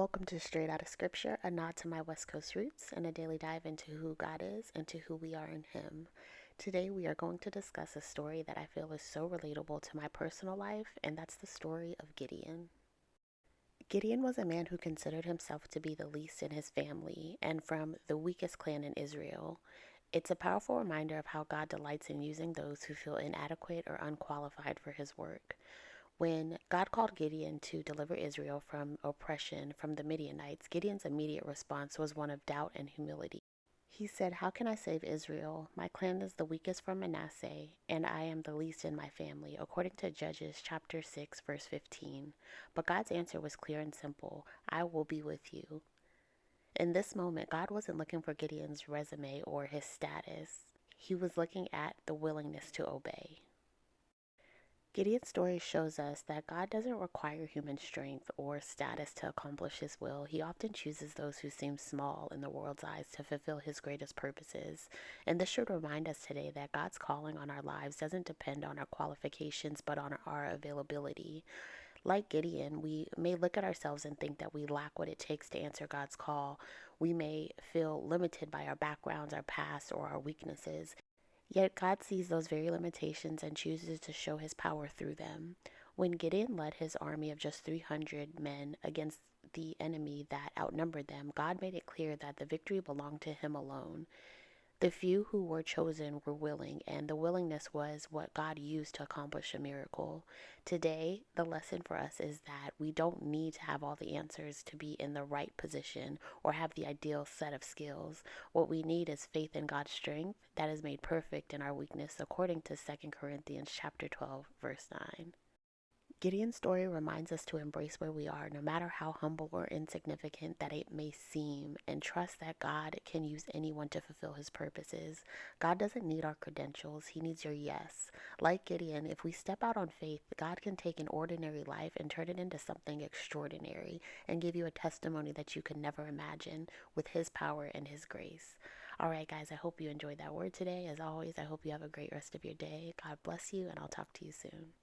Welcome to Straight Outta Scripture, a nod to my West Coast roots and a daily dive into who God is and to who we are in Him. Today we are going to discuss a story that I feel is so relatable to my personal life, and that's the story of Gideon. Gideon was a man who considered himself to be the least in his family and from the weakest clan in Israel. It's a powerful reminder of how God delights in using those who feel inadequate or unqualified for His work. When God called Gideon to deliver Israel from oppression from the Midianites, Gideon's immediate response was one of doubt and humility. He said, "How can I save Israel? My clan is the weakest from Manasseh, and I am the least in my family," according to Judges chapter 6, verse 15. But God's answer was clear and simple: "I will be with you." In this moment, God wasn't looking for Gideon's resume or his status. He was looking at the willingness to obey. Gideon's story shows us that God doesn't require human strength or status to accomplish His will. He often chooses those who seem small in the world's eyes to fulfill His greatest purposes. And this should remind us today that God's calling on our lives doesn't depend on our qualifications, but on our availability. Like Gideon, we may look at ourselves and think that we lack what it takes to answer God's call. We may feel limited by our backgrounds, our past, or our weaknesses. Yet God sees those very limitations and chooses to show His power through them. When Gideon led his army of just 300 men against the enemy that outnumbered them, God made it clear that the victory belonged to Him alone. The few who were chosen were willing, and the willingness was what God used to accomplish a miracle. Today, the lesson for us is that we don't need to have all the answers to be in the right position or have the ideal set of skills. What we need is faith in God's strength that is made perfect in our weakness, according to 2 Corinthians chapter 12, verse 9. Gideon's story reminds us to embrace where we are, no matter how humble or insignificant that it may seem, and trust that God can use anyone to fulfill His purposes. God doesn't need our credentials, He needs your yes. Like Gideon, if we step out on faith, God can take an ordinary life and turn it into something extraordinary and give you a testimony that you could never imagine with His power and His grace. All right, guys, I hope you enjoyed that word today. As always, I hope you have a great rest of your day. God bless you, and I'll talk to you soon.